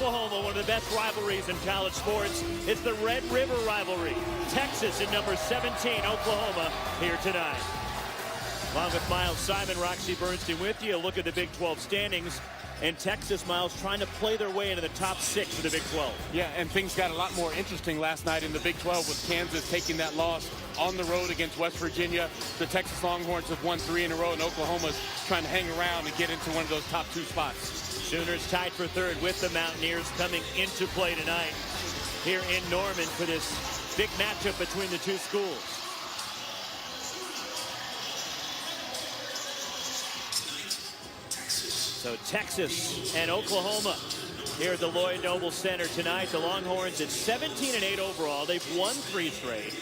Oklahoma, one of the best rivalries in college sports. It's the Red River rivalry. Texas and number 17, Oklahoma, here tonight. Along with Miles Simon, Roxy Bernstein with you. Look at the Big 12 standings. And Texas, Miles, trying to play their way into the top 6 of the Big 12. Yeah, and things got a lot more interesting last night in the Big 12 with Kansas taking that loss on the road against West Virginia. The Texas Longhorns have won 3 in a row, and Oklahoma's trying to hang around and get into one of those top 2 spots. Sooners tied for 3rd with the Mountaineers coming into play tonight here in Norman for this big matchup between the two schools. So Texas and Oklahoma here at the Lloyd Noble Center tonight. The Longhorns at 17-8 overall. They've won 3 straight,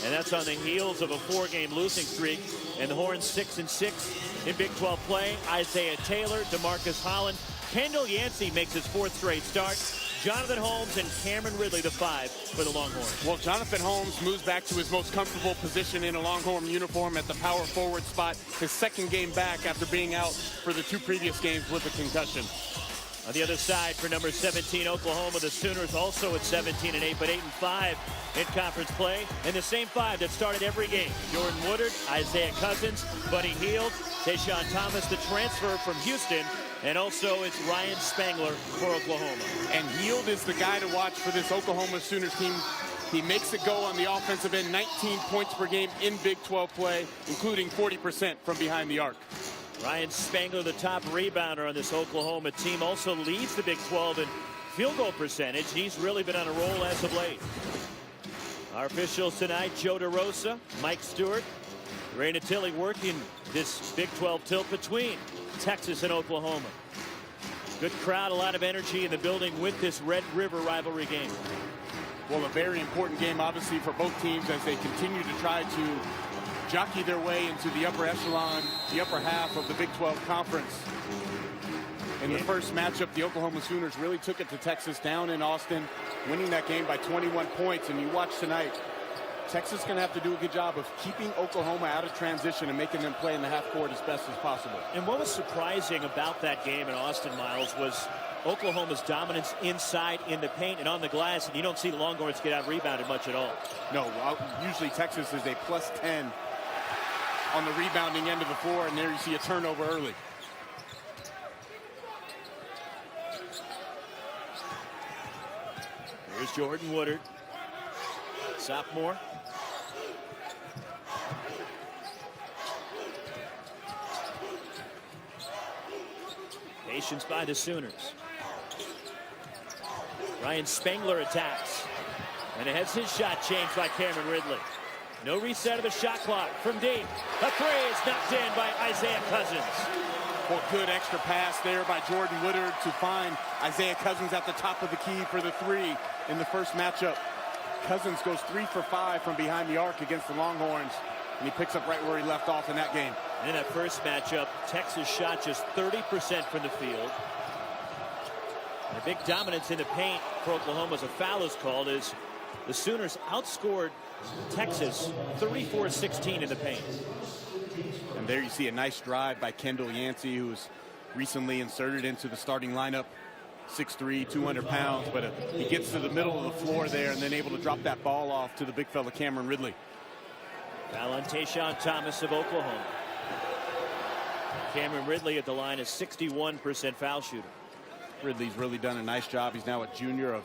and that's on the heels of a 4-game losing streak. And the Horns 6-6 in Big 12 play. Isaiah Taylor, DeMarcus Holland, Kendall Yancy makes his 4th straight start. Jonathan Holmes and Cameron Ridley, the 5 for the Longhorns. Well, Jonathan Holmes moves back to his most comfortable position in a Longhorn uniform at the power forward spot. His 2nd game back after being out for the 2 previous games with a concussion. On the other side for number 17, Oklahoma, the Sooners also at 17-8, but 8-5 in conference play. And the same 5 that started every game. Jordan Woodard, Isaiah Cousins, Buddy Hield, Tayshaun Thomas, the transfer from Houston. And also it's Ryan Spangler for Oklahoma. And Hield is the guy to watch for this Oklahoma Sooners team. He makes it go on the offensive end, 19 points per game in Big 12 play, including 40% from behind the arc. Ryan Spangler, the top rebounder on this Oklahoma team, also leads the Big 12 in field goal percentage. He's really been on a roll as of late. Our officials tonight, Joe DeRosa, Mike Stewart, Raina Tilley working this Big 12 tilt between Texas and Oklahoma. Good crowd, a lot of energy in the building with this Red River rivalry game. Well, a very important game, obviously, for both teams as they continue to try to jockey their way into the upper echelon, the upper half of the Big 12 Conference. In the first matchup, the Oklahoma Sooners really took it to Texas down in Austin, winning that game by 21 points. And you watch tonight, Texas is going to have to do a good job of keeping Oklahoma out of transition and making them play in the half court as best as possible. And what was surprising about that game in Austin, Miles, was Oklahoma's dominance inside in the paint and on the glass, and you don't see the Longhorns get out rebounded much at all. No, usually Texas is a plus 10 on the rebounding end of the floor, and there you see a turnover early. Here's Jordan Woodard, sophomore. Patience by the Sooners. Ryan Spangler attacks, and it has his shot changed by Cameron Ridley. No reset of the shot clock from deep. A 3 is knocked in by Isaiah Cousins. Well, good extra pass there by Jordan Woodard to find Isaiah Cousins at the top of the key for the 3 in the first matchup. Cousins goes 3 for 5 from behind the arc against the Longhorns, and he picks up right where he left off in that game. In that first matchup, Texas shot just 30% from the field. And a big dominance in the paint for Oklahoma as a foul is called as the Sooners outscored Texas 34-16 in the paint. And there you see a nice drive by Kendall Yancy, who was recently inserted into the starting lineup. 6'3", 200 pounds, but he gets to the middle of the floor there and then able to drop that ball off to the big fella Cameron Ridley. Foul on Tayshaun Thomas of Oklahoma. Cameron Ridley at the line is 61% foul shooter. Ridley's really done a nice job. He's now a junior of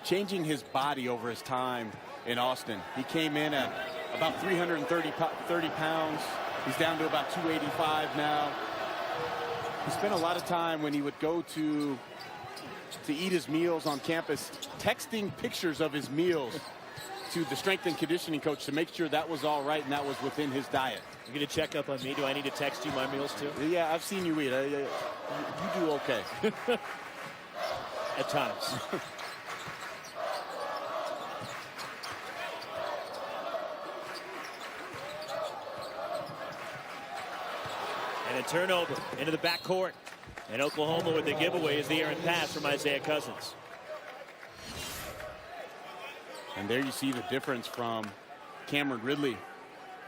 changing his body over his time in Austin. He came in at about 330 pounds. He's down to about 285 now. He spent a lot of time when he would go to eat his meals on campus, texting pictures of his meals to the strength and conditioning coach to make sure that was all right and that was within his diet. You're going to check up on me? Do I need to text you my meals too? Yeah, I've seen you eat. You do okay. At times. And a turnover into the backcourt. And Oklahoma with the giveaway is the errant pass from Isaiah Cousins. And there you see the difference from Cameron Ridley,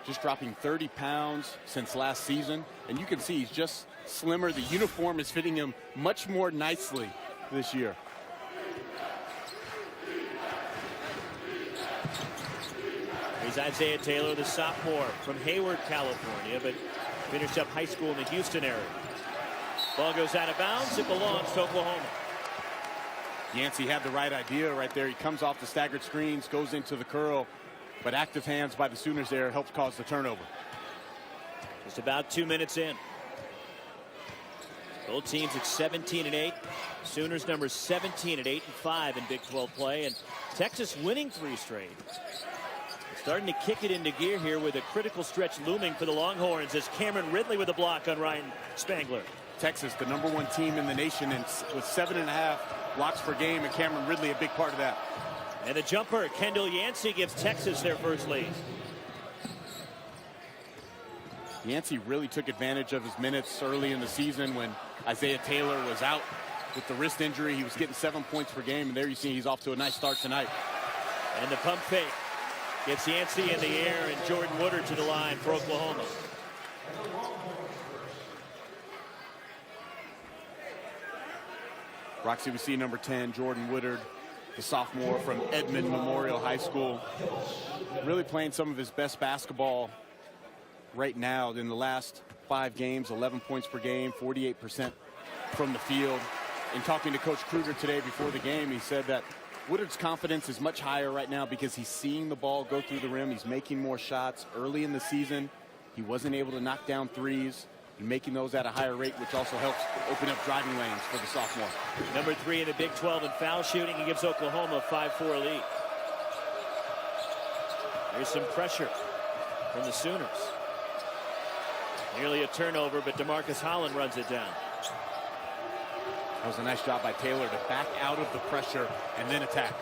just dropping 30 pounds since last season. And you can see he's just slimmer. The uniform is fitting him much more nicely this year. is Isaiah Taylor, the sophomore from Hayward, California, but finished up high school in the Houston area. Ball goes out of bounds. It belongs to Oklahoma. Yancy had the right idea right there. He comes off the staggered screens, goes into the curl, but active hands by the Sooners there helps cause the turnover. Just about 2 minutes in. Both teams at 17-8. Sooners number 17 at 8-5 in Big 12 play, and Texas winning 3 straight. Starting to kick it into gear here with a critical stretch looming for the Longhorns as Cameron Ridley with a block on Ryan Spangler. Texas, the #1 team in the nation, and with 7.5 blocks per game, and Cameron Ridley a big part of that. And the jumper, Kendall Yancy, gives Texas their first lead. Yancy really took advantage of his minutes early in the season when Isaiah Taylor was out with the wrist injury. He was getting 7 points per game, and there you see he's off to a nice start tonight. And the pump fake gets Yancy in the air, and Jordan Woodard to the line for Oklahoma. Roxy, we see number 10, Jordan Woodard, the sophomore from Edmond Memorial High School, really playing some of his best basketball right now in the last 5 games. 11 points per game, 48% from the field. In talking to Coach Kruger today before the game, he said that Woodard's confidence is much higher right now because he's seeing the ball go through the rim. He's making more shots. Early in the season, he wasn't able to knock down threes. And making those at a higher rate, which also helps open up driving lanes for the sophomore. Number 3 in the Big 12 in foul shooting. He gives Oklahoma a 5-4 lead. There's some pressure from the Sooners. Nearly a turnover, but DeMarcus Holland runs it down. That was a nice job by Taylor to back out of the pressure and then attack.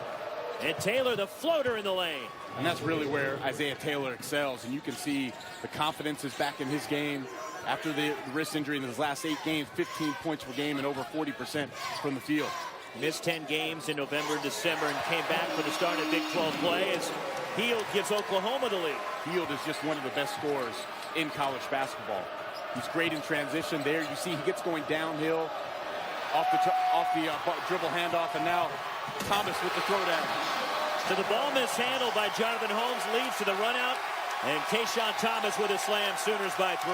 And Taylor, the floater in the lane. And that's really where Isaiah Taylor excels. And you can see the confidence is back in his game. After the wrist injury in his last 8 games, 15 points per game and over 40% from the field. Missed 10 games in November and December and came back for the start of Big 12 play as Hield gives Oklahoma the lead. Hield is just one of the best scorers in college basketball. He's great in transition there. You see he gets going downhill off the dribble handoff, and now Thomas with the throwdown. So the ball mishandled by Jonathan Holmes leads to the run out, and Tayshaun Thomas with a slam. Sooners by 3.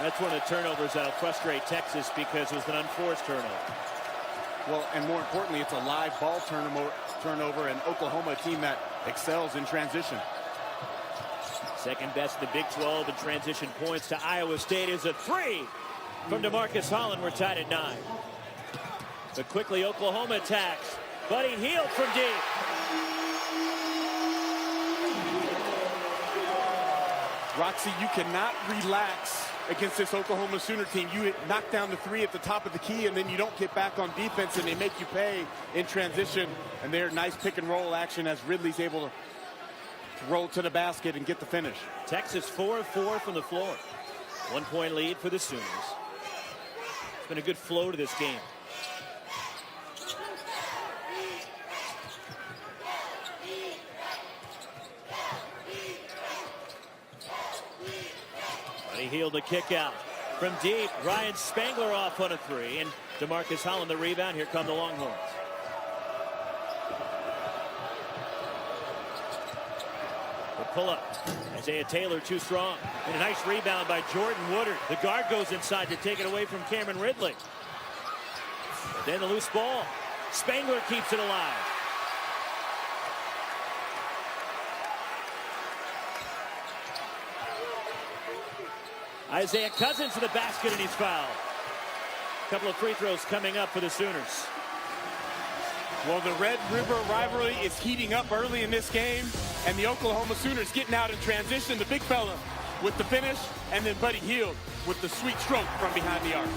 That's one of the turnovers that'll frustrate Texas because it was an unforced turnover. Well, and more importantly, it's a live ball turnover, and Oklahoma, a team that excels in transition. Second best in the Big 12 in transition points to Iowa State is a 3 from DeMarcus Holland. We're tied at 9. But quickly Oklahoma attacks. Buddy Hield from deep. Roxy, you cannot relax against this Oklahoma Sooner team. You knock down the 3 at the top of the key, and then you don't get back on defense, and they make you pay in transition. And they're nice pick and roll action as Ridley's able to roll to the basket and get the finish. Texas 4 of 4 from the floor. 1 point lead for the Sooners. It's been a good flow to this game. Buddy Hield the kick out from deep. Ryan Spangler off on a 3, and DeMarcus Holland the rebound. Here come the Longhorns. The pull-up. Isaiah Taylor too strong. And a nice rebound by Jordan Woodard. The guard goes inside to take it away from Cameron Ridley. But then the loose ball. Spangler keeps it alive. Isaiah Cousins to the basket, and he's fouled. A couple of free throws coming up for the Sooners. Well, the Red River rivalry is heating up early in this game, and the Oklahoma Sooners getting out in transition. The big fella with the finish, and then Buddy Hield with the sweet stroke from behind the arc.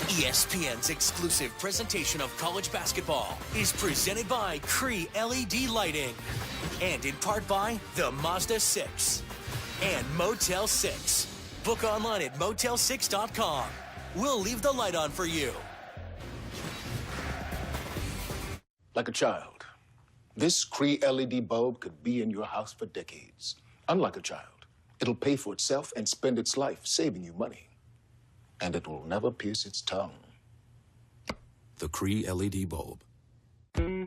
ESPN's exclusive presentation of college basketball is presented by Cree LED Lighting and in part by the Mazda 6 and Motel 6. Book online at motel6.com. We'll leave the light on for you. Like a child, this Cree LED bulb could be in your house for decades. Unlike a child, it'll pay for itself and spend its life saving you money. and it will never pierce its tongue. The Cree LED bulb.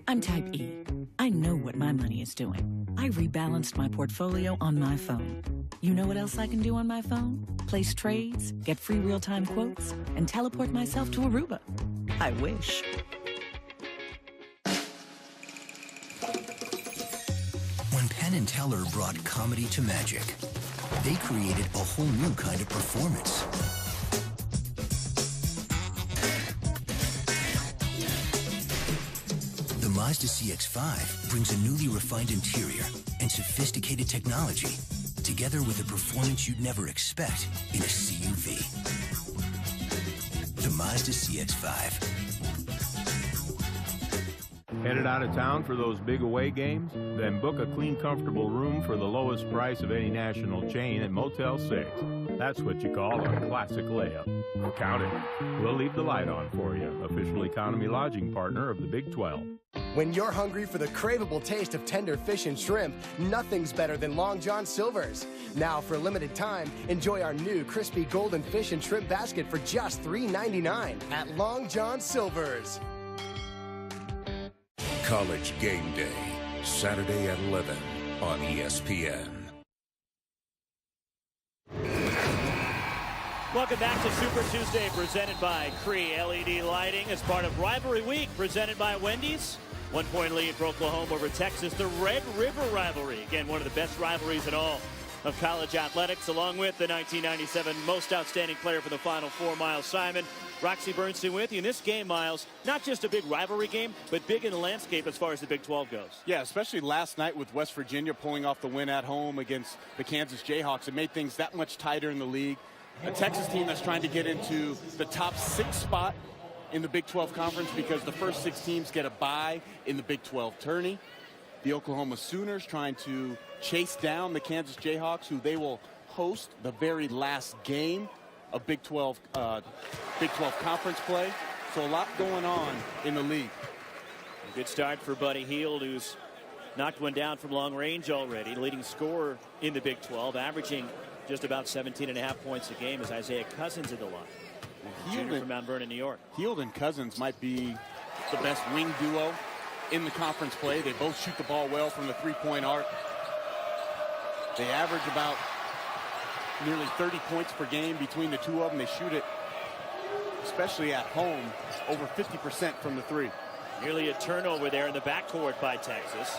I'm type E. I know what my money is doing. I rebalanced my portfolio on my phone. You know what else I can do on my phone? Place trades, get free real-time quotes, and teleport myself to Aruba. I wish. When Penn and Teller brought comedy to magic, they created a whole new kind of performance. The Mazda CX-5 brings a newly refined interior and sophisticated technology, together with a performance you'd never expect in a CUV. The Mazda CX-5. Headed out of town for those big away games? Then book a clean, comfortable room for the lowest price of any national chain at Motel 6. That's what you call a classic layup. Count it. We'll leave the light on for you. Official economy lodging partner of the Big 12. When you're hungry for the craveable taste of tender fish and shrimp, nothing's better than Long John Silver's. Now, for a limited time, enjoy our new crispy golden fish and shrimp basket for just $3.99 at Long John Silver's. College Game Day, Saturday at 11 on ESPN. Welcome back to Super Tuesday, presented by Cree LED Lighting as part of Rivalry Week, presented by Wendy's. 1-point lead for Oklahoma over Texas. The Red River rivalry, again, one of the best rivalries in all of college athletics, along with the 1997 most outstanding player for the Final Four, Miles Simon. Roxy Bernstein with you. In this game, Miles, not just a big rivalry game, but big in the landscape as far as the Big 12 goes. Yeah, especially last night with West Virginia pulling off the win at home against the Kansas Jayhawks. It made things that much tighter in the league. A Texas team that's trying to get into the top 6 spot in the Big 12 conference because the first 6 teams get a bye in the Big 12 tourney. The Oklahoma Sooners trying to chase down the Kansas Jayhawks, who they will host the very last game of Big 12 conference play. So a lot going on in the league. A good start for Buddy Hield, who's knocked one down from long range already. Leading scorer in the Big 12, averaging just about 17.5 points a game as Isaiah Cousins in the line. Junior from Mount Vernon, New York. Hield and Cousins might be the best wing duo in the conference play. They both shoot the ball well from the three-point arc. They average about nearly 30 points per game between the two of them. They shoot it, especially at home, over 50% from the three. Nearly a turnover there in the backcourt by Texas.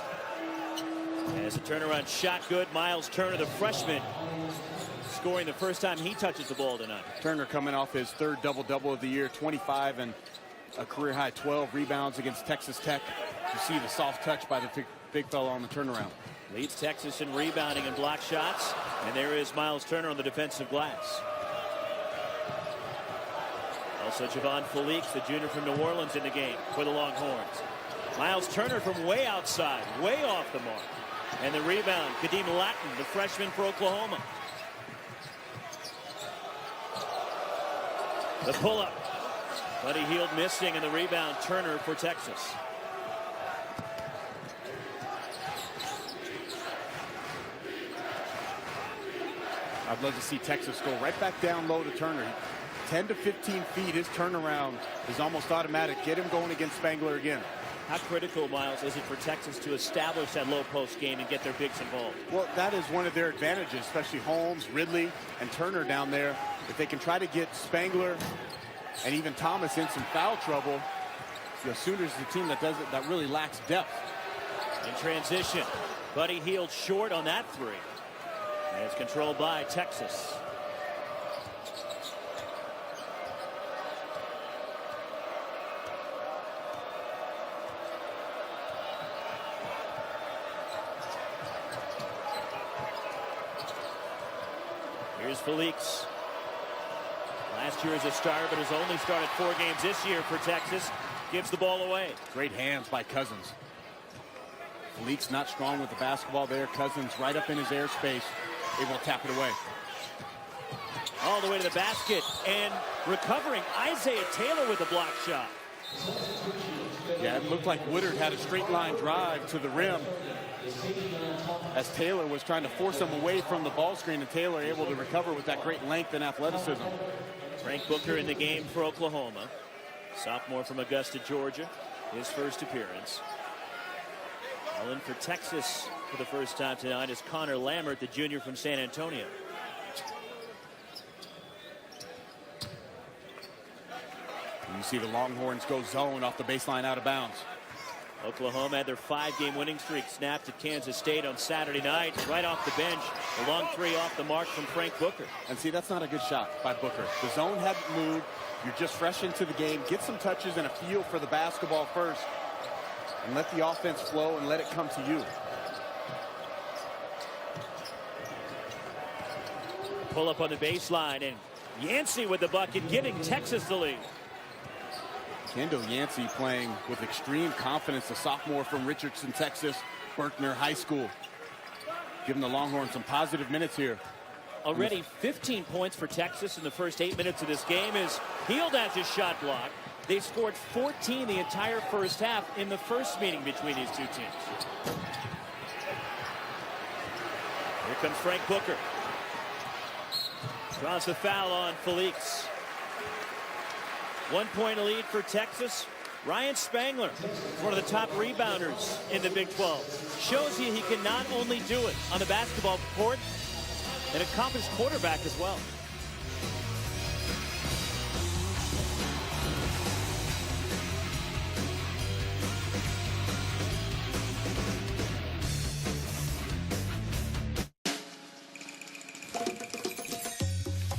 As a turnaround shot good, Miles Turner, the freshman, scoring the first time he touches the ball tonight. Turner coming off his third double-double of the year, 25 and a career-high 12 rebounds against Texas Tech. You see the soft touch by the big fella on the turnaround. Leads Texas in rebounding and block shots. And there is Miles Turner on the defensive glass. Also Javon Felix, the junior from New Orleans, in the game for the Longhorns. Miles Turner from way outside, way off the mark. And the rebound, Kadeem Latin, the freshman for Oklahoma. The pull-up. Buddy Hield missing, and the rebound, Turner for Texas. I'd love to see Texas go right back down low to Turner. 10 to 15 feet, his turnaround is almost automatic. Get him going against Spangler again. How critical, Miles, is it for Texas to establish that low post game and get their bigs involved? Well, that is one of their advantages, especially Holmes, Ridley, and Turner down there. If they can try to get Spangler and even Thomas in some foul trouble, the Sooners is a team that really lacks depth. In transition, Buddy Hield short on that three. And it's controlled by Texas. Here's Felix. Last year as a starter, but has only started 4 games this year for Texas. Gives the ball away. Great hands by Cousins. Felix not strong with the basketball there. Cousins right up in his airspace, able to tap it away. All the way to the basket, and recovering Isaiah Taylor with a block shot. Yeah, it looked like Woodard had a straight line drive to the rim as Taylor was trying to force him away from the ball screen, and Taylor able to recover with that great length and athleticism. Frank Booker in the game for Oklahoma. Sophomore from Augusta, Georgia. His first appearance. All in for Texas for the first time tonight is Connor Lammert, the junior from San Antonio. You see the Longhorns go zone off the baseline out of bounds. Oklahoma had their 5-game winning streak snapped at Kansas State on Saturday night. Right off the bench, a long three off the mark from Frank Booker. And see, that's not a good shot by Booker. The zone hadn't moved. You're just fresh into the game. Get some touches and a feel for the basketball first, and let the offense flow and let it come to you. Pull up on the baseline, and Yancy with the bucket, giving Texas the lead. Kendall Yancy playing with extreme confidence, the sophomore from Richardson, Texas, Berkner High School. Giving the Longhorns some positive minutes here. Already 15 points for Texas in the first 8 minutes of this game. Is Hield has his shot blocked. They scored 14 the entire first half in the first meeting between these two teams. Here comes Frank Booker. Draws the foul on Felix. 1 point lead for Texas. Ryan Spangler, one of the top rebounders in the Big 12. Shows you he can not only do it on the basketball court, an accomplished quarterback as well.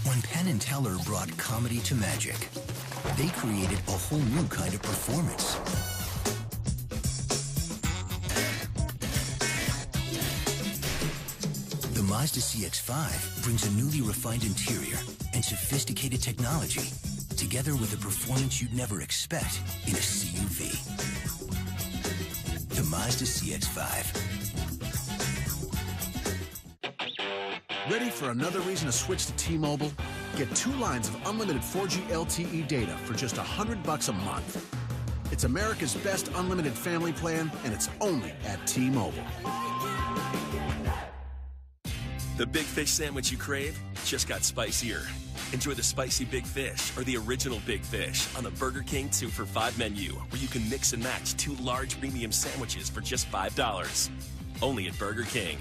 When Penn and Teller brought comedy to magic, they created a whole new kind of performance. The Mazda CX-5 brings a newly refined interior and sophisticated technology, together with a performance you'd never expect in a CUV. The Mazda CX-5. Ready for another reason to switch to T-Mobile? Get 2 lines of unlimited 4G LTE data for just $100 a month. It's America's best unlimited family plan, and it's only at T-Mobile. The big fish sandwich you crave just got spicier. Enjoy the spicy Big Fish or the original Big Fish on the Burger King 2 for $5 menu, where you can mix and match 2 large premium sandwiches for just $5. Only at Burger King.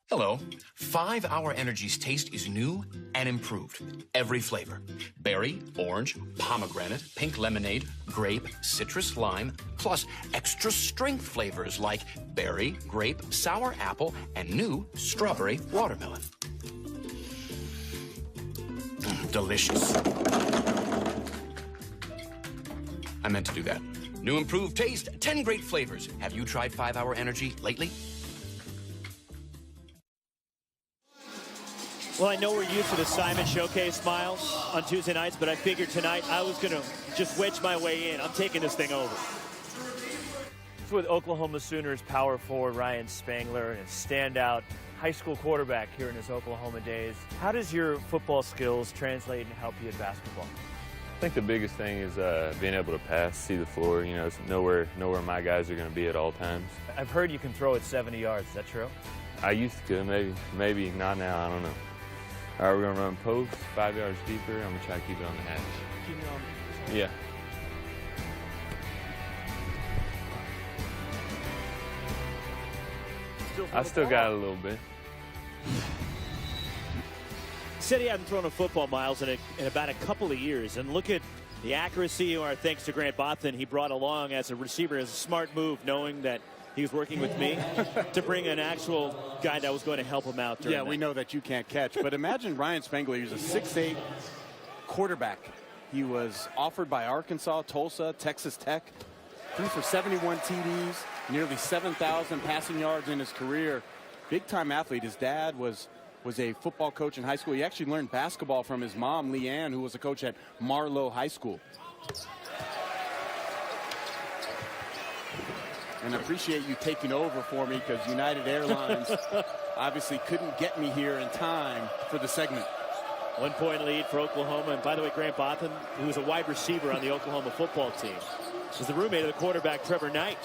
Hello. 5 Hour Energy's taste is new and improved. Every flavor. Berry, orange, pomegranate, pink lemonade, grape, citrus lime, plus extra strength flavors like berry, grape, sour apple, and new strawberry watermelon. Delicious. I meant to do that. New improved taste, 10 great flavors. Have you tried 5 Hour Energy lately? Well, I know we're used to the Simon Showcase, Miles, on Tuesday nights, but I figured tonight I was going to just wedge my way in. I'm taking this thing over. It's with Oklahoma Sooners power forward Ryan Spangler and a standout high school quarterback here in his Oklahoma days. How does your football skills translate and help you at basketball? I think the biggest thing is being able to pass, see the floor. You know, it's know where my guys are going to be at all times. I've heard you can throw it 70 yards. Is that true? I used to, maybe not now. I don't know. All right, we're going to run post 5 yards deeper. I'm going to try to keep it on the hatch. Keep it on. Yeah. I still got a little bit. Said he hadn't thrown a football, Miles, in about a couple of years. And look at the accuracy, or thanks to Grant Bothan, he brought along as a receiver. As a smart move, knowing that he was working with me to bring an actual guy that was going to help him out. Yeah, we know that you can't catch. But imagine Ryan Spangler. He was a 6'8" quarterback. He was offered by Arkansas, Tulsa, Texas Tech. Threw for 71 TDs, nearly 7,000 passing yards in his career. Big-time athlete. His dad was a football coach in high school. He actually learned basketball from his mom, Leanne, who was a coach at Marlowe High School. And I appreciate you taking over for me, because United Airlines obviously couldn't get me here in time for the segment. 1 point lead for Oklahoma. And by the way, Grant Bothan, who was a wide receiver on the Oklahoma football team, is the roommate of the quarterback, Trevor Knight.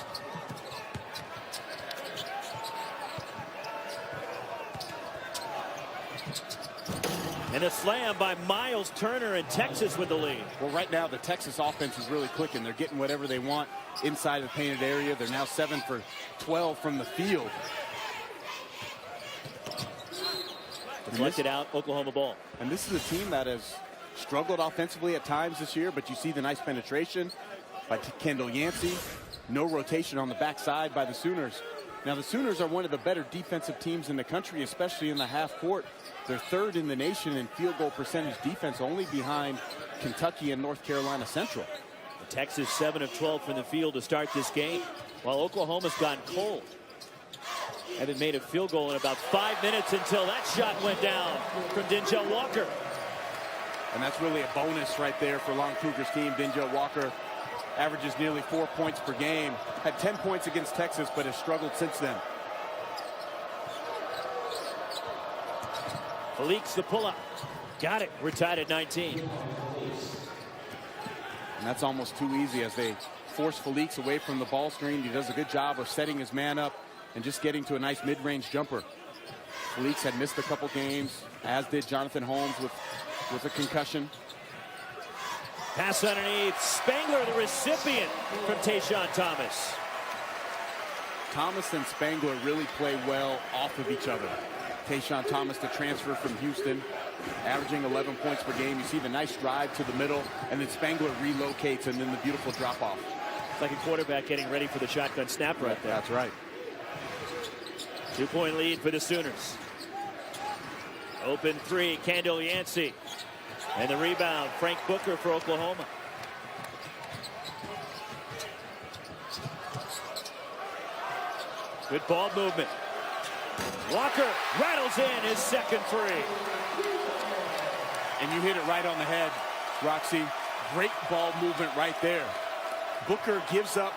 And a slam by Miles Turner, and Texas with the lead. Well, right now the Texas offense is really clicking. They're getting whatever they want inside the painted area. They're now 7 for 12 from the field. Deflected out, Oklahoma ball. And this is a team that has struggled offensively at times this year, but you see the nice penetration by Kendall Yancy. No rotation on the backside by the Sooners. Now the Sooners are one of the better defensive teams in the country, especially in the half court. They're third in the nation in field goal percentage defense, only behind Kentucky and North Carolina Central. Texas 7 of 12 from the field to start this game, while Oklahoma's gone cold. Haven't made a field goal in about 5 minutes until that shot went down from Denzel Walker. And that's really a bonus right there for Lon Kruger's team. Denzel Walker averages nearly 4 points per game. Had 10 points against Texas, but has struggled since then. Felix the pull-up. Got it. We're tied at 19. And that's almost too easy as they force Felix away from the ball screen. He does a good job of setting his man up and just getting to a nice mid-range jumper. Felix had missed a couple games, as did Jonathan Holmes with a concussion. Pass underneath. Spangler, the recipient from Tayshaun Thomas. Thomas and Spangler really play well off of each other. Tayshaun Thomas, the transfer from Houston, averaging 11 points per game. You see the nice drive to the middle, and then Spangler relocates, and then the beautiful drop-off. It's like a quarterback getting ready for the shotgun snap right there. That's right. 2-point lead for the Sooners. Open three, Kendall Yancy. And the rebound, Frank Booker for Oklahoma. Good ball movement. Walker rattles in his second three. And you hit it right on the head, Roxy. Great ball movement right there. Booker gives up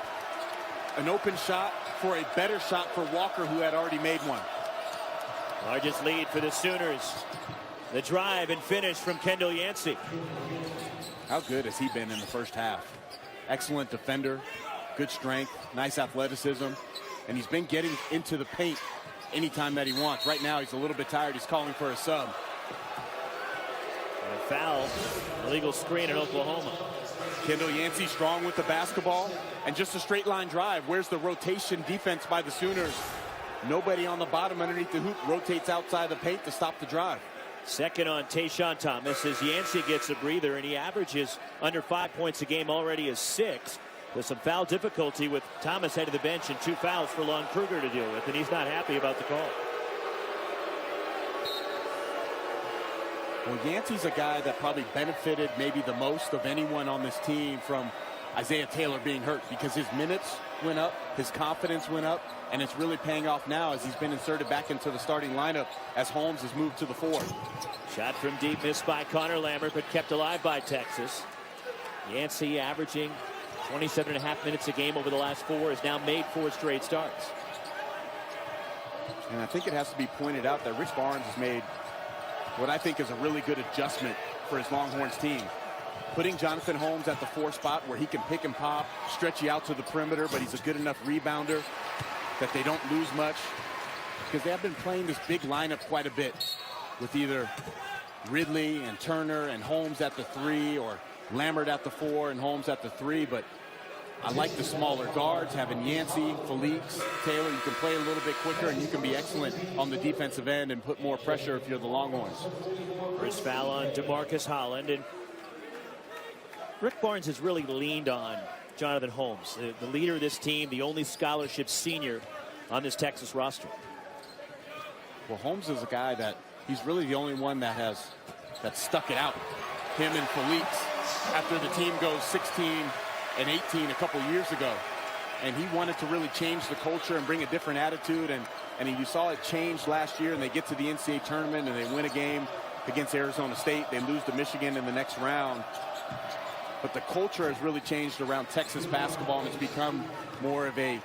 an open shot for a better shot for Walker, who had already made one. Largest lead for the Sooners. The drive and finish from Kendall Yancy. How good has he been in the first half? Excellent defender, good strength, nice athleticism, and he's been getting into the paint anytime that he wants. Right now he's a little bit tired. He's calling for a sub. And a foul, illegal screen in Oklahoma. Kendall Yancy strong with the basketball, and just a straight line drive. Where's the rotation defense by the Sooners? Nobody on the bottom underneath the hoop, rotates outside the paint to stop the drive. Second on Tayshaun Thomas as Yancy gets a breather, and he averages under 5 points a game, already is 6. There's some foul difficulty with Thomas head of the bench and 2 fouls for Lon Kruger to deal with, and he's not happy about the call. Well, Yancey's a guy that probably benefited maybe the most of anyone on this team from Isaiah Taylor being hurt, because his minutes went up, his confidence went up, and it's really paying off now as he's been inserted back into the starting lineup as Holmes has moved to the 4. Shot from deep, missed by Connor Lambert, but kept alive by Texas. Yancy averaging 27.5 minutes a game over the last 4, has now made 4 straight starts. And I think it has to be pointed out that Rich Barnes has made what I think is a really good adjustment for his Longhorns team. Putting Jonathan Holmes at the 4 spot where he can pick and pop, stretch you out to the perimeter, but he's a good enough rebounder that they don't lose much, because they have been playing this big lineup quite a bit with either Ridley and Turner and Holmes at the 3, or Lambert at the 4 and Holmes at the 3. But I like the smaller guards, having Yancy, Felix, Taylor. You can play a little bit quicker, and you can be excellent on the defensive end and put more pressure if you're the Longhorns. First foul on DeMarcus Holland, and Rick Barnes has really leaned on Jonathan Holmes, the leader of this team, the only scholarship senior on this Texas roster. Well, Holmes is a guy that he's really the only one that stuck it out. Him and Felix, after the team goes 16 and 18 a couple years ago, and he wanted to really change the culture and bring a different attitude, and you saw it change last year, and they get to the NCAA tournament and they win a game against Arizona State. They lose to Michigan in the next round. But the culture has really changed around Texas basketball, and it's become more of a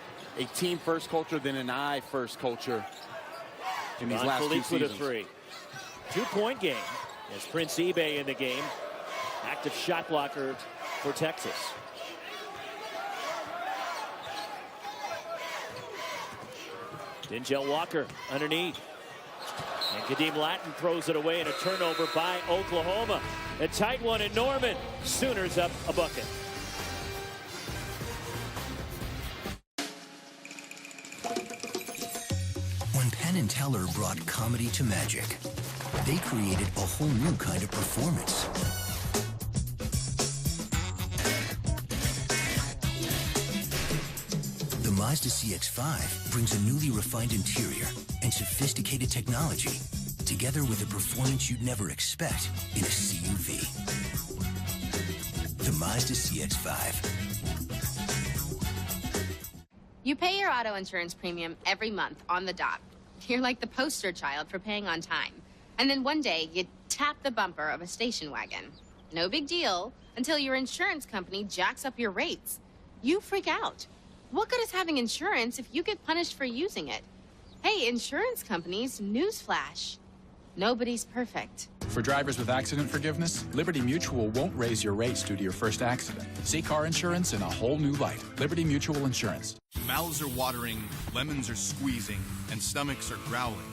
team-first culture than an I-first culture in these last 2 seasons. With a 3. 2-point game as Prince Ebay in the game. Active shot blocker for Texas. Denzel Walker underneath. And Kadeem Latin throws it away, and a turnover by Oklahoma. A tight one at Norman. Sooners up a bucket. When Penn and Teller brought comedy to magic, they created a whole new kind of performance. The Mazda CX-5 brings a newly refined interior and sophisticated technology, together with a performance you'd never expect in a CUV. The Mazda CX-5. You pay your auto insurance premium every month on the dot. You're like the poster child for paying on time. And then one day, you tap the bumper of a station wagon. No big deal until your insurance company jacks up your rates. You freak out. What good is having insurance if you get punished for using it? Hey, insurance companies, newsflash. Nobody's perfect. For drivers with accident forgiveness, Liberty Mutual won't raise your rates due to your first accident. See car insurance in a whole new light. Liberty Mutual Insurance. Mouths are watering, lemons are squeezing, and stomachs are growling.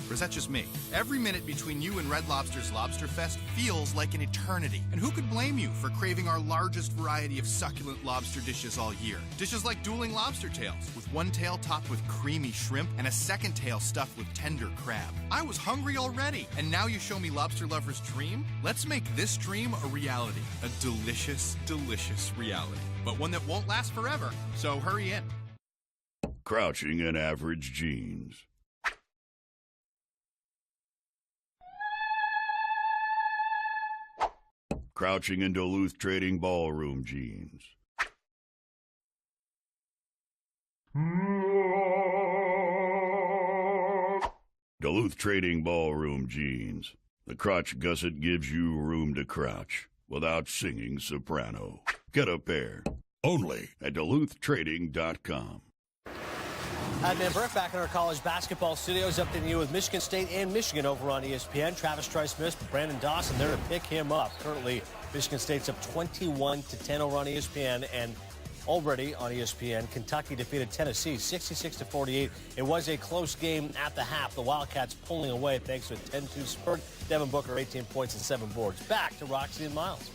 Or is that just me? Every minute between you and Red Lobster's Lobster Fest feels like an eternity. And who could blame you for craving our largest variety of succulent lobster dishes all year? Dishes like dueling lobster tails, with one tail topped with creamy shrimp and a second tail stuffed with tender crab. I was hungry already, and now you show me lobster lover's dream? Let's make this dream a reality. A delicious, delicious reality. But one that won't last forever, so hurry in. Crouching in average jeans. Crouching in Duluth Trading Ballroom jeans. Duluth Trading Ballroom jeans. The crotch gusset gives you room to crouch without singing soprano. Get a pair. Only at DuluthTrading.com. Hi, man. Burke back in our college basketball studios, updating you with Michigan State and Michigan over on ESPN. Travis Trice missed, but Brandon Dawson there to pick him up. Currently, Michigan State's up 21-10 over on ESPN, and already on ESPN, Kentucky defeated Tennessee 66-48. It was a close game at the half. The Wildcats pulling away thanks to a 10-2 spurt. Devin Booker, 18 points and 7 boards. Back to Roxy and Miles.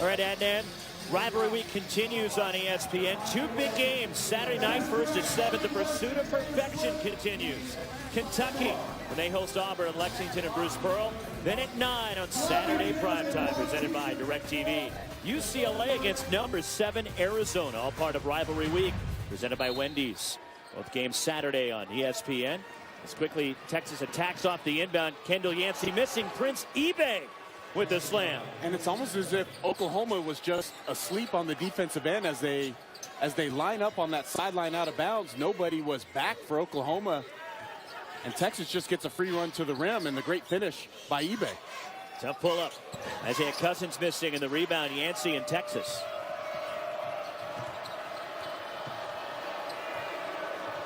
All right, Adnan. Rivalry week continues on ESPN. Two big games. Saturday night, first at 7. The pursuit of perfection continues. Kentucky, when they host Auburn and Lexington and Bruce Pearl. Then at 9 on Saturday primetime, presented by DirecTV. UCLA against number 7 Arizona, all part of Rivalry week, presented by Wendy's. Both games Saturday on ESPN. As quickly, Texas attacks off the inbound. Kendall Yancy missing. Prince eBay with the slam. And it's almost as if Oklahoma was just asleep on the defensive end as they line up on that sideline out of bounds. Nobody was back for Oklahoma. And Texas just gets a free run to the rim, and the great finish by eBay. Tough pull-up. Isaiah Cousins missing, and the rebound, Yancy in Texas.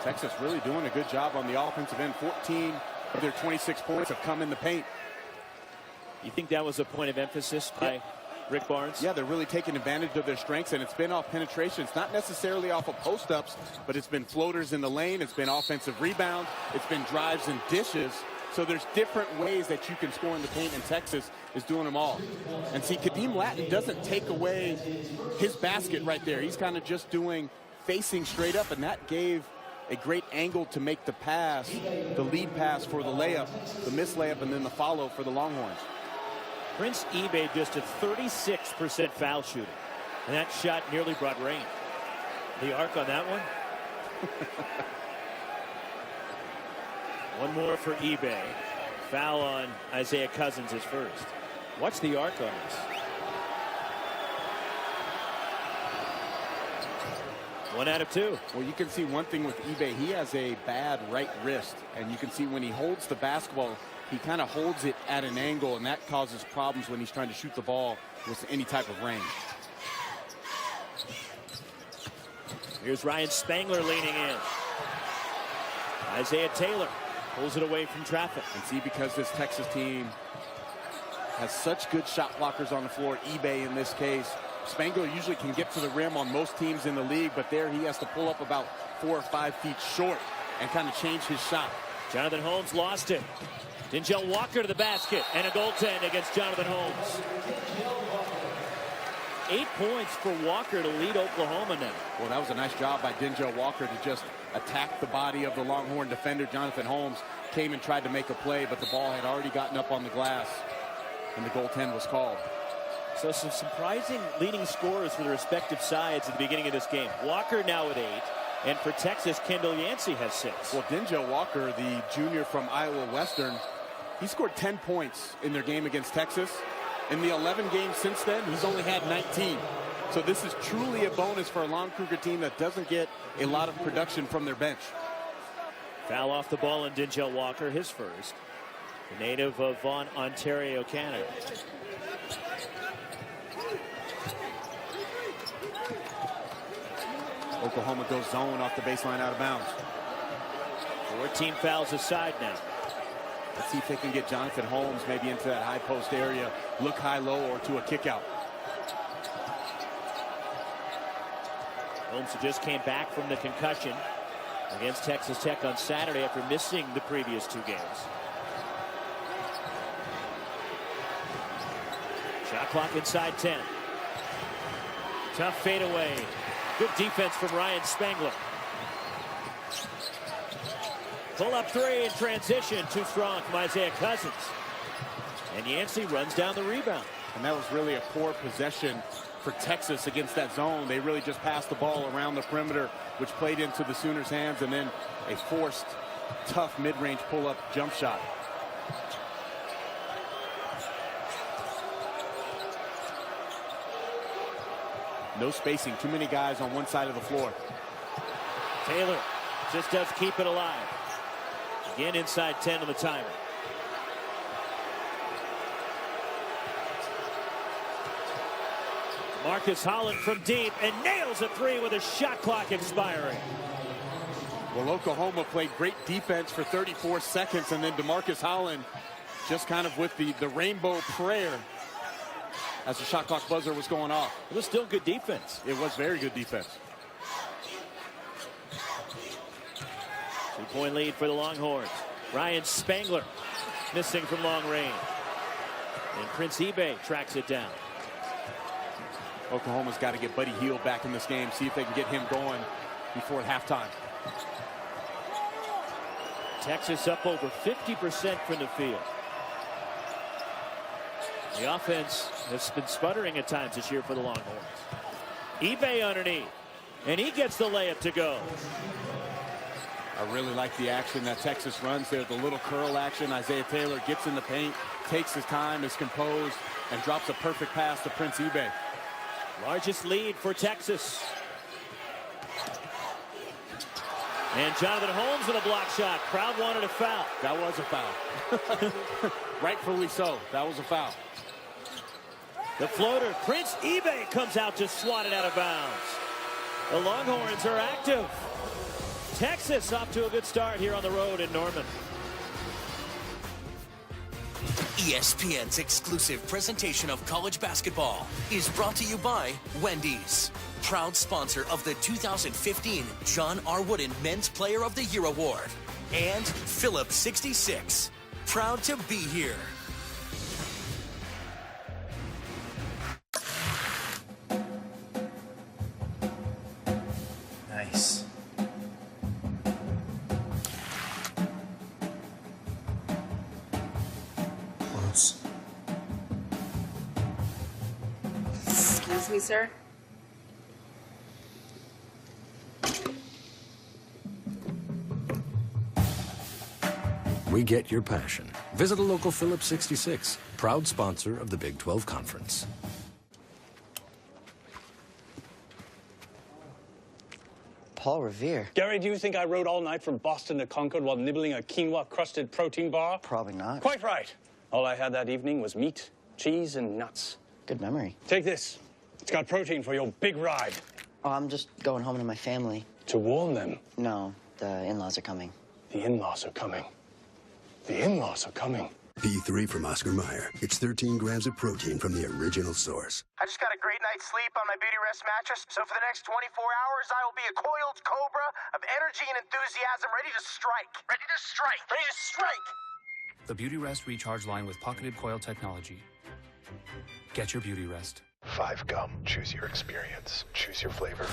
Texas really doing a good job on the offensive end. 14 of their 26 points have come in the paint. You think that was a point of emphasis by Rick Barnes? Yeah, they're really taking advantage of their strengths, and it's been off penetration. It's not necessarily off of post-ups, but it's been floaters in the lane. It's been offensive rebounds. It's been drives and dishes. So there's different ways that you can score in the paint, and Texas is doing them all. And see, Kadeem Latin doesn't take away his basket right there. He's kind of just doing facing straight up, and that gave a great angle to make the pass, the lead pass for the layup, the missed layup, and then the follow for the Longhorns. Prince eBay just a 36% foul shooting, and that shot nearly brought rain. The arc on that one. One more for eBay. Foul on Isaiah Cousins is first. Watch the arc on this. One out of two. Well, you can see one thing with eBay. He has a bad right wrist, and you can see when he holds the basketball, he kind of holds it at an angle, and that causes problems when he's trying to shoot the ball with any type of range. Here's Ryan Spangler leaning in. Isaiah Taylor pulls it away from traffic. And see, because this Texas team has such good shot blockers on the floor, eBay in this case, Spangler usually can get to the rim on most teams in the league, but there he has to pull up about 4 or 5 feet short and kind of change his shot. Jonathan Holmes lost it. Denzel Walker to the basket, and a goaltend against Jonathan Holmes. 8 points for Walker to lead Oklahoma now. Well, that was a nice job by Denzel Walker to just attack the body of the Longhorn defender. Jonathan Holmes came and tried to make a play, but the ball had already gotten up on the glass, and the goaltend was called. So some surprising leading scorers for the respective sides at the beginning of this game. Walker now with 8. And for Texas, Kendall Yancy has 6. Well, Denzel Walker, the junior from Iowa Western, he scored 10 points in their game against Texas. In the 11 games since then, he's only had 19. So this is truly a bonus for a Lon Kruger team that doesn't get a lot of production from their bench. Foul off the ball on Denzel Walker, his first. The native of Vaughan, Ontario, Canada. Oklahoma goes zone off the baseline out of bounds. 14 fouls aside now. Let's see if they can get Jonathan Holmes maybe into that high post area, look high-low, or to a kick out. Holmes who just came back from the concussion against Texas Tech on Saturday after missing the previous 2 games. Shot clock inside 10. Tough fadeaway. Good defense from Ryan Spangler. Pull up 3 in transition. Too strong from Isaiah Cousins. And Yancy runs down the rebound. And that was really a poor possession for Texas against that zone. They really just passed the ball around the perimeter, which played into the Sooners' hands, and then a forced, tough mid-range pull-up jump shot. No spacing, too many guys on one side of the floor. Taylor just does keep it alive. Again inside 10 on the timer. Marcus Holland from deep and nails a 3 with a shot clock expiring. Well, Oklahoma played great defense for 34 seconds, and then DeMarcus Holland just kind of with the rainbow prayer as the shot clock buzzer was going off. It was still good defense. It was very good defense. 2-point lead for the Longhorns. Ryan Spangler missing from long range. And Prince eBay tracks it down. Oklahoma's got to get Buddy Hield back in this game, see if they can get him going before halftime. Texas up over 50% from the field. The offense has been sputtering at times this year for the Longhorns. eBay underneath, and he gets the layup to go. I really like the action that Texas runs there, the little curl action. Isaiah Taylor gets in the paint, takes his time, is composed, and drops a perfect pass to Prince eBay. Largest lead for Texas. And Jonathan Holmes with a block shot. Crowd wanted a foul. That was a foul. Rightfully so. That was a foul. The floater, Prince eBay comes out to swat it out of bounds. The Longhorns are active. Texas off to a good start here on the road in Norman. ESPN's exclusive presentation of college basketball is brought to you by Wendy's, proud sponsor of the 2015 John R. Wooden Men's Player of the Year Award, and Phillips 66, proud to be here. Nice. Close. Excuse me, sir. We get your passion. Visit a local Phillips 66, proud sponsor of the Big 12 Conference. Paul Revere. Gary, do you think I rode all night from Boston to Concord while nibbling a quinoa-crusted protein bar? Probably not. Quite right. All I had that evening was meat, cheese, and nuts. Good memory. Take this. It's got protein for your big ride. Oh, I'm just going home to my family. To warn them? No, the in-laws are coming. The in-laws are coming. The in-laws are coming. P3 from Oscar Mayer. It's 13 grams of protein from the original source. I just got a great night's sleep on my Beauty Rest mattress, so for the next 24 hours, I will be a coiled cobra of energy and enthusiasm, ready to strike. Ready to strike. Ready to strike. The Beauty Rest Recharge line with pocketed coil technology. Get your Beauty Rest. 5 Gum. Choose your experience. Choose your flavor.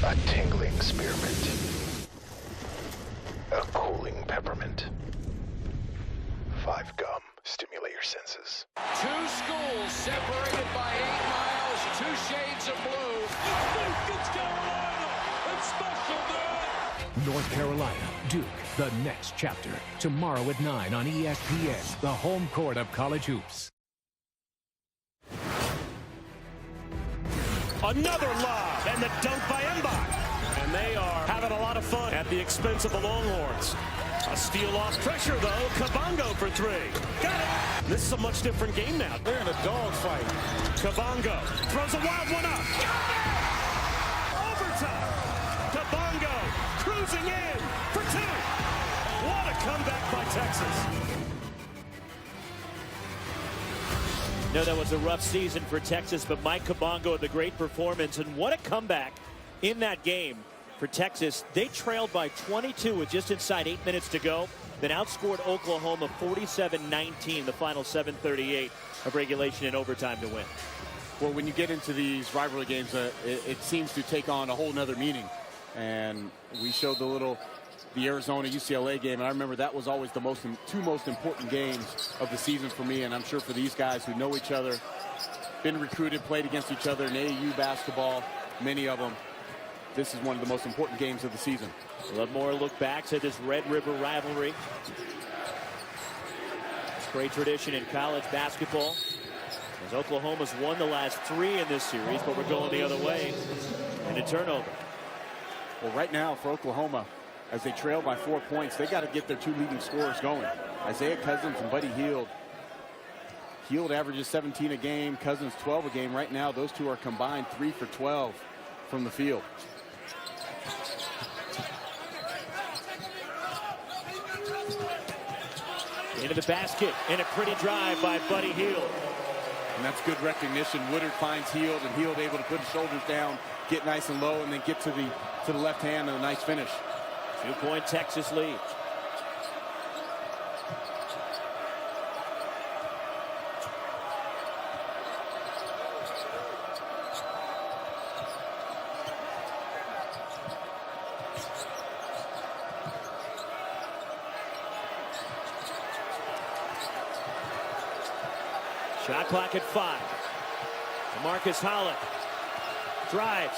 A tingling spearmint. A cooling peppermint. 5 Gum. Stimulate your senses. Two schools separated by 8 miles, 2 shades of blue. It's Carolina! It's special day! North Carolina, Duke, the next chapter. Tomorrow at 9 on ESPN, the home court of college hoops. Another lob, and the dunk by Mbach. And they are having a lot of fun at the expense of the Longhorns. A steal off pressure, though. Kabongo for 3. Got it. This is a much different game now. They're in a dogfight. Kabongo throws a wild one up. Got it! Overtime. Kabongo cruising in for 2. What a comeback by Texas. No, that was a rough season for Texas, but Mike Kabongo with a great performance. And what a comeback in that game for Texas. They trailed by 22 with just inside 8 minutes to go, then outscored Oklahoma 47-19, the final 7:38 of regulation and overtime to win. Well, when you get into these rivalry games, it seems to take on a whole nother meaning. And we showed the Arizona UCLA game, and I remember that was always the two most important games of the season for me, and I'm sure for these guys who know each other, been recruited, played against each other in AAU basketball, many of them. This is one of the most important games of the season. We'll have more look back to this Red River rivalry. It's great tradition in college basketball, as Oklahoma's won the last 3 in this series, but we're going the other way in a turnover. Well, right now for Oklahoma, as they trail by 4 points, they got to get their 2 leading scorers going. Isaiah Cousins and Buddy Hield. Hield averages 17 a game, Cousins 12 a game. Right now, those two are combined 3 for 12 from the field. Into the basket, and a pretty drive by Buddy Hield. And that's good recognition. Woodard finds Hield, and Hield able to put his shoulders down, get nice and low, and then get to the left hand, and a nice finish. 2-point Texas lead. Shot clock at 5. Marcus Holland drives.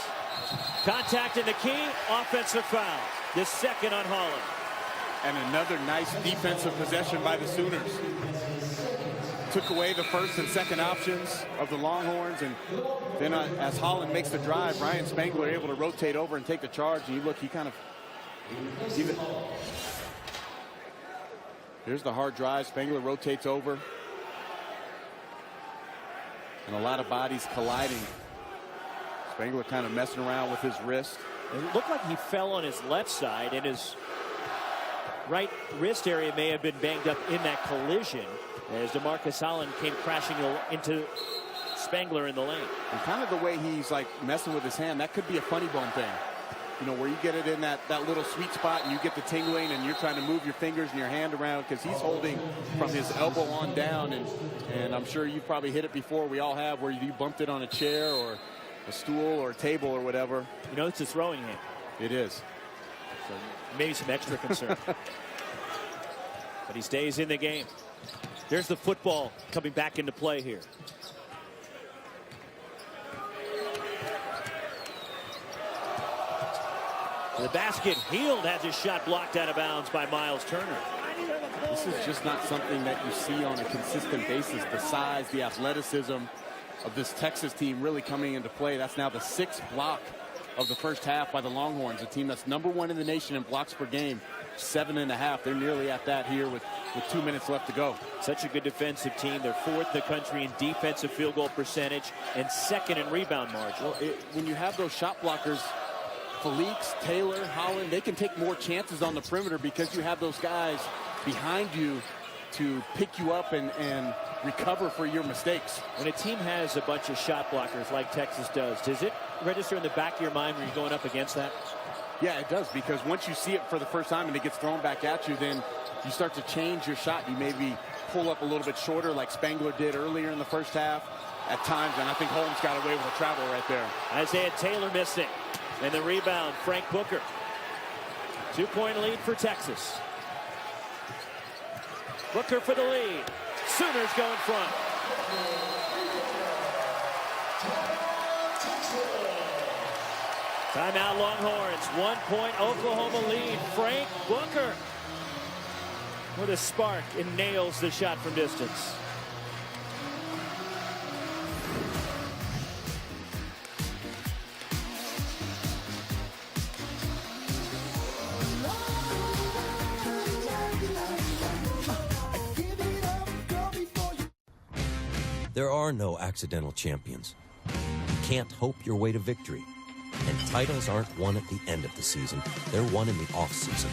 Contact in the key. Offensive foul. The second on Holland. And another nice defensive possession by the Sooners. Took away the first and second options of the Longhorns. And then as Holland makes the drive, Ryan Spangler able to rotate over and take the charge. And you look, he kind of... Here's the hard drive. Spangler rotates over. And a lot of bodies colliding. Spangler kind of messing around with his wrist. It looked like he fell on his left side, and his right wrist area may have been banged up in that collision as DeMarcus Holland came crashing into Spangler in the lane. And kind of the way he's like messing with his hand, that could be a funny bone thing. You know, where you get it in that little sweet spot and you get the tingling and you're trying to move your fingers and your hand around because he's holding from his elbow on down. And I'm sure you've probably hit it before. We all have, where you bumped it on a chair or a stool or a table or whatever. You know, it's a throwing hand. It is. So maybe some extra concern. But he stays in the game. There's the football coming back into play here. The basket. Hield has his shot blocked out of bounds by Miles Turner. This is just not something that you see on a consistent basis. The size, the athleticism of this Texas team really coming into play. That's now the 6th block of the first half by the Longhorns, a team that's #1 in the nation in blocks per game, 7.5. They're nearly at that here with 2 minutes left to go. Such a good defensive team. They're 4th in the country in defensive field goal percentage and 2nd in rebound margin. Well, when you have those shot blockers, Felix, Taylor, Holland, they can take more chances on the perimeter because you have those guys behind you to pick you up and recover for your mistakes. When a team has a bunch of shot blockers like Texas does it register in the back of your mind when you're going up against that? Yeah, it does, because once you see it for the first time and it gets thrown back at you, then you start to change your shot. You maybe pull up a little bit shorter like Spangler did earlier in the first half at times, and I think Holmes got away with a travel right there. Isaiah Taylor missing. And the rebound, Frank Booker. 2-point lead for Texas. Booker for the lead. Sooners go in front. Timeout Longhorns. 1-point Oklahoma lead. Frank Booker with a spark and nails the shot from distance. There are no accidental champions. You can't hope your way to victory. And titles aren't won at the end of the season. They're won in the off-season.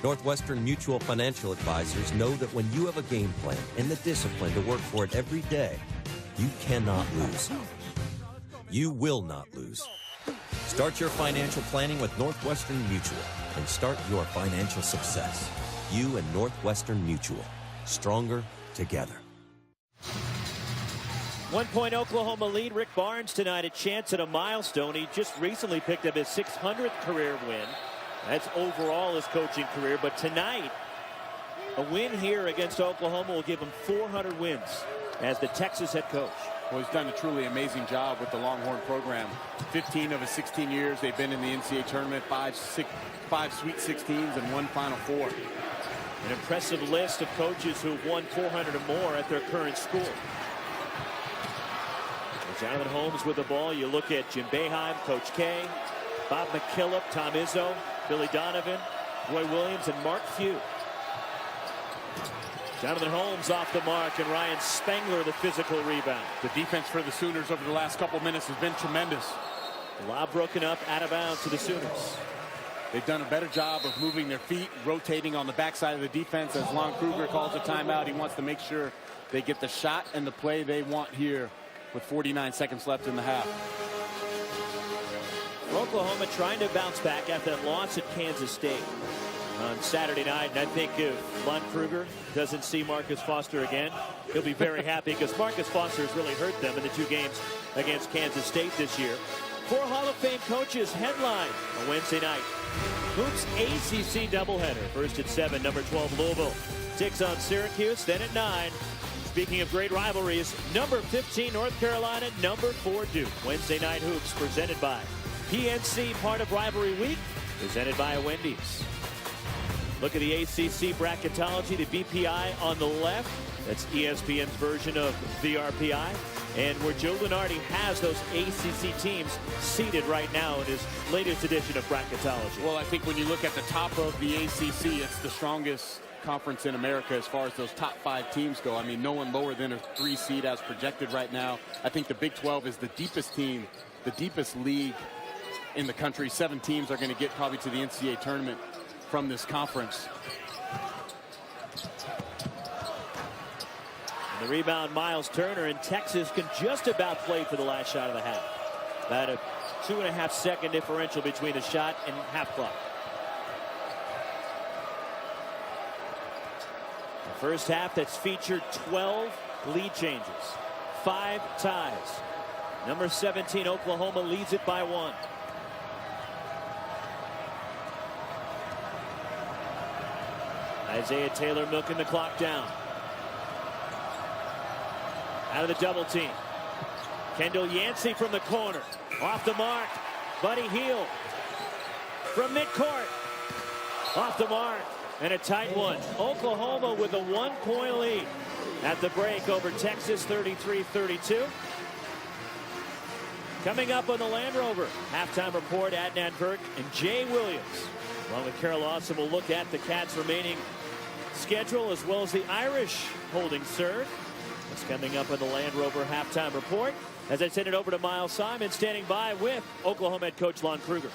Northwestern Mutual Financial Advisors know that when you have a game plan and the discipline to work for it every day, you cannot lose. You will not lose. Start your financial planning with Northwestern Mutual and start your financial success. You and Northwestern Mutual. Stronger together. 1-point Oklahoma lead. Rick Barnes tonight a chance at a milestone. He just recently picked up his 600th career win. That's overall his coaching career. But tonight, a win here against Oklahoma will give him 400 wins as the Texas head coach. Well, he's done a truly amazing job with the Longhorn program. 15 of his 16 years, they've been in the NCAA tournament, five Sweet 16s and 1 Final Four. An impressive list of coaches who've won 400 or more at their current school. Jonathan Holmes with the ball. You look at Jim Boeheim, Coach K, Bob McKillop, Tom Izzo, Billy Donovan, Roy Williams, and Mark Few. Jonathan Holmes off the mark, and Ryan Spangler the physical rebound. The defense for the Sooners over the last couple minutes has been tremendous. Lob broken up, out of bounds to the Sooners. They've done a better job of moving their feet, rotating on the backside of the defense. As Lon Kruger calls a timeout, he wants to make sure they get the shot and the play they want here with 49 seconds left in the half. Oklahoma trying to bounce back after that loss at Kansas State on Saturday night. And I think if Lon Kruger doesn't see Marcus Foster again, he'll be very happy, because Marcus Foster has really hurt them in the 2 games against Kansas State this year. 4 Hall of Fame coaches headline on Wednesday night. Hoops ACC doubleheader. First at 7, number 12 Louisville takes on Syracuse. Then at 9. Speaking of great rivalries, number 15 North Carolina, number 4 Duke. Wednesday night hoops presented by PNC, part of Rivalry Week, presented by Wendy's. Look at the ACC bracketology, the BPI on the left. That's ESPN's version of VRPI. And where Joe Lunardi has those ACC teams seated right now in his latest edition of bracketology. Well, I think when you look at the top of the ACC, it's the strongest conference in America as far as those top 5 teams go. I mean, no one lower than a 3 seed as projected right now. I think the Big 12 is the deepest team, the deepest league in the country. 7 teams are going to get probably to the NCAA tournament from this conference. And the rebound, Miles Turner, and Texas can just about play for the last shot of the half. About a 2.5-second differential between the shot and half clock. First half that's featured 12 lead changes, 5 ties. Number 17 Oklahoma leads it by 1. Isaiah Taylor milking the clock down. Out of the double team. Kendall Yancy from the corner. Off the mark. Buddy Hield from midcourt. Off the mark. And a tight one. Oklahoma with a 1-point lead at the break over Texas, 33-32. Coming up on the Land Rover halftime report, Adnan Burke and Jay Williams. Along with Carol Lawson, we'll look at the Cats' remaining schedule as well as the Irish holding serve. That's coming up on the Land Rover halftime report. As I send it over to Miles Simon, standing by with Oklahoma head coach Lon Kruger.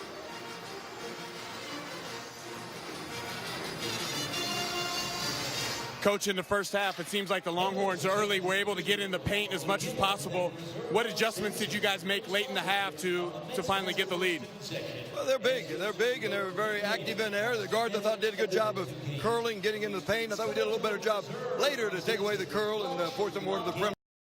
Coach, in the first half, it seems like the Longhorns early were able to get in the paint as much as possible. What adjustments did you guys make late in the half to finally get the lead? Well, they're big, and they're very active in there. The guards, I thought, did a good job of curling, getting into the paint. I thought we did a little better job later to take away the curl and force them more to the perimeter.